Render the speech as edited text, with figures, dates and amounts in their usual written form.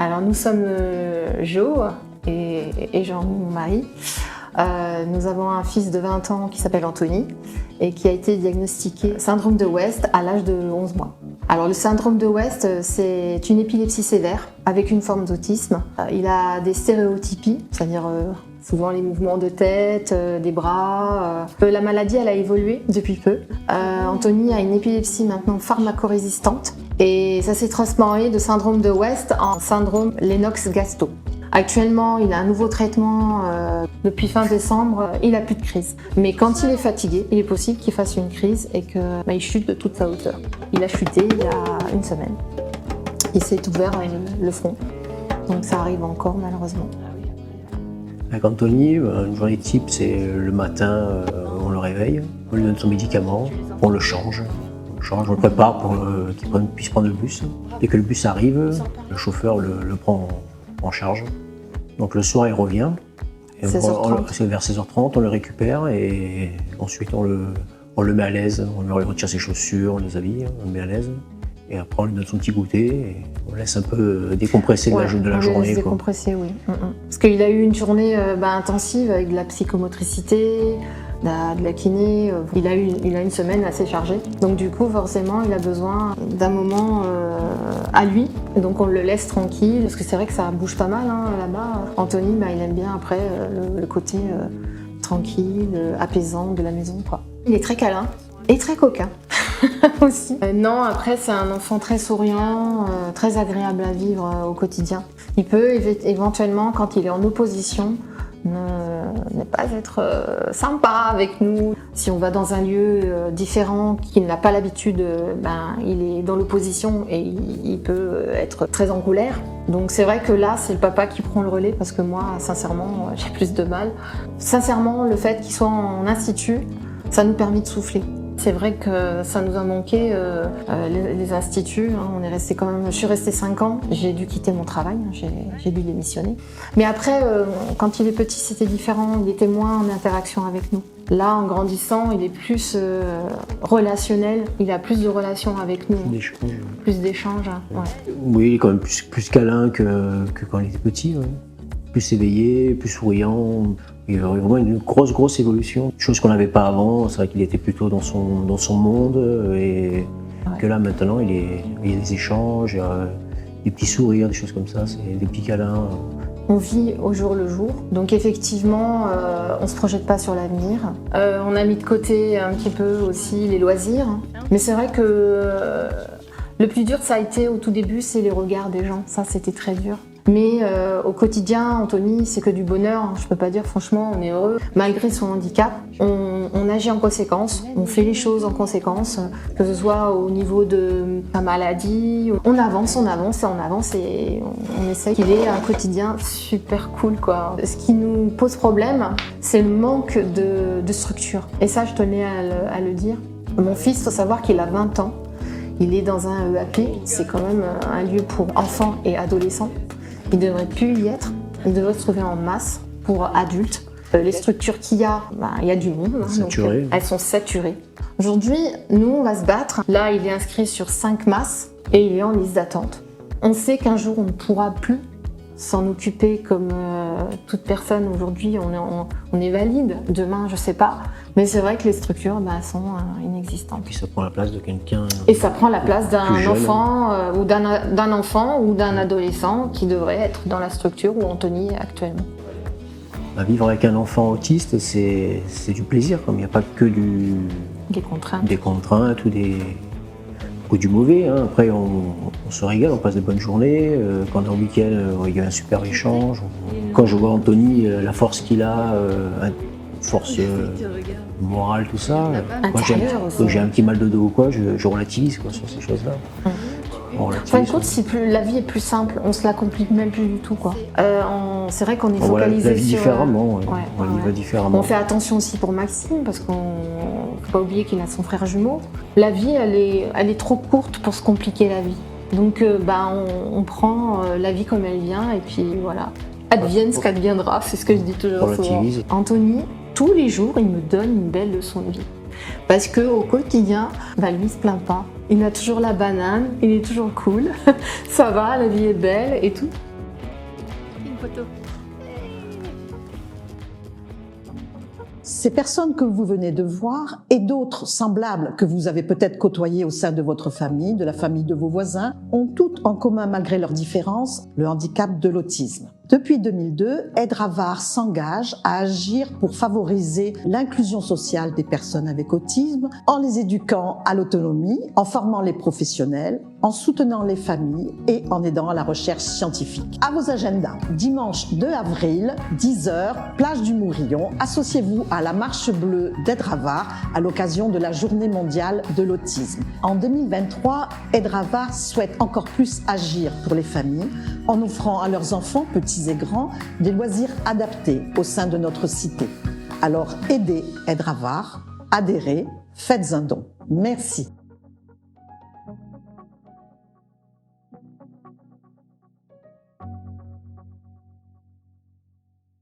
Alors nous sommes Jo et Jean, mon mari. Nous avons un fils de 20 ans qui s'appelle Anthony et qui a été diagnostiqué syndrome de West à l'âge de 11 mois. Alors le syndrome de West, c'est une épilepsie sévère avec une forme d'autisme. Il a des stéréotypies, c'est-à-dire souvent les mouvements de tête, des bras. La maladie, elle a évolué depuis peu. Anthony a une épilepsie maintenant pharmacorésistante et ça s'est transformé de syndrome de West en syndrome Lennox-Gastaut. Actuellement, il a un nouveau traitement. Depuis fin décembre, il n'a plus de crise. Mais quand il est fatigué, il est possible qu'il fasse une crise et qu'il chute de toute sa hauteur. Il a chuté il y a une semaine. Il s'est ouvert le front. Donc ça arrive encore, malheureusement. Avec Anthony, une journée type, c'est le matin, on le réveille, on lui donne son médicament, on le change. On le prépare pour qu'il puisse prendre le bus. Dès que le bus arrive, le chauffeur le prend en charge. Donc le soir, il revient. Et c'est vers 16h30, on le récupère et ensuite on le met à l'aise. On lui retire ses chaussures, on les habille, on le met à l'aise. Et après, on lui donne son petit goûter et on laisse un peu décompresser de la journée. On laisse décompresser, oui. Parce qu'il a eu une journée intensive avec de la psychomotricité, de la kiné. Il a une semaine assez chargée. Donc du coup, forcément, il a besoin d'un moment à lui. Donc on le laisse tranquille, parce que c'est vrai que ça bouge pas mal là-bas. Anthony, il aime bien après le côté tranquille, apaisant de la maison, quoi. Il est très câlin et très coquin. aussi. Non, après c'est un enfant très souriant, très agréable à vivre au quotidien. Il peut éventuellement, quand il est en opposition, ne pas être sympa avec nous. Si on va dans un lieu différent, qu'il n'a pas l'habitude, il est dans l'opposition et il peut être très en colère. Donc c'est vrai que là, c'est le papa qui prend le relais parce que moi, sincèrement, j'ai plus de mal. Sincèrement, le fait qu'il soit en institut, ça nous permet de souffler. C'est vrai que ça nous a manqué, les instituts. Je suis restée 5 ans, j'ai dû quitter mon travail, j'ai dû démissionner. Mais après, quand il est petit, c'était différent, il était moins en interaction avec nous. Là, en grandissant, il est plus relationnel, il a plus de relations avec nous. Plus d'échanges. Ouais. Oui, il est quand même plus câlin que quand il était petit. Ouais. Plus éveillé, plus souriant. Il y a vraiment une grosse évolution, chose qu'on n'avait pas avant. C'est vrai qu'il était plutôt dans son monde et que là maintenant il y a des échanges, des petits sourires, des choses comme ça, c'est des petits câlins. On vit au jour le jour, donc effectivement on ne se projette pas sur l'avenir. On a mis de côté un petit peu aussi les loisirs, mais c'est vrai que le plus dur ça a été au tout début, c'est les regards des gens, ça c'était très dur. Mais au quotidien, Anthony, c'est que du bonheur. Je peux pas dire franchement, on est heureux. Malgré son handicap, on agit en conséquence, on fait les choses en conséquence, que ce soit au niveau de sa maladie. On avance et on essaie qu'il ait un quotidien super cool, quoi. Ce qui nous pose problème, c'est le manque de structure. Et ça, je tenais à le dire. Mon fils, faut savoir qu'il a 20 ans. Il est dans un EAP, c'est quand même un lieu pour enfants et adolescents. Il ne devrait plus y être, il devrait se trouver en masse pour adultes. Les structures qu'il y a, il y a du monde, donc elles sont saturées. Aujourd'hui, nous, on va se battre. Là, il est inscrit sur 5 masses et il est en liste d'attente. On sait qu'un jour, on ne pourra plus s'en occuper comme toute personne. Aujourd'hui, on est valide. Demain, je ne sais pas. Mais c'est vrai que les structures sont inexistantes. Puis ça prend la place de quelqu'un. Et ça prend la place d'un enfant ou d'un adolescent qui devrait être dans la structure où Anthony est actuellement. Vivre avec un enfant autiste, c'est du plaisir. Il n'y a pas que des contraintes ou du mauvais. Après, on se régale, on passe de bonnes journées. Quand on est au week-end, il y a un super échange. Quand je vois Anthony, la force qu'il a, force morale, tout ça. Moi, j'ai un petit mal de dos ou quoi, je relativise sur ces choses-là. En fin de compte, la vie est plus simple, on se la complique même plus du tout, quoi. C'est vrai qu'on est focalisé la vie sur... différemment, on y va différemment. On fait attention aussi pour Maxime, parce qu'on ne faut pas oublier qu'il a son frère jumeau. La vie, elle est trop courte pour se compliquer la vie. Donc on prend la vie comme elle vient, et puis voilà. Advienne ce qu'adviendra, c'est ce que je dis toujours souvent. Anthony, tous les jours, il me donne une belle leçon de vie. Parce qu'au quotidien, lui, il se plaint pas. Il a toujours la banane, il est toujours cool. Ça va, la vie est belle et tout. photo. Ces personnes que vous venez de voir et d'autres semblables que vous avez peut-être côtoyées au sein de votre famille, de la famille de vos voisins, ont toutes en commun, malgré leurs différences, le handicap de l'autisme. Depuis 2002, Aides-Ravard s'engage à agir pour favoriser l'inclusion sociale des personnes avec autisme en les éduquant à l'autonomie, en formant les professionnels, en soutenant les familles et en aidant à la recherche scientifique. À vos agendas, dimanche 2 avril, 10h, plage du Mourillon, associez-vous à la marche bleue d'Aides-Ravard à l'occasion de la Journée mondiale de l'autisme. En 2023, Aides-Ravard souhaite encore plus agir pour les familles en offrant à leurs enfants, petits et grands, des loisirs adaptés au sein de notre cité. Alors aidez Aides-Ravard, adhérez, faites un don. Merci.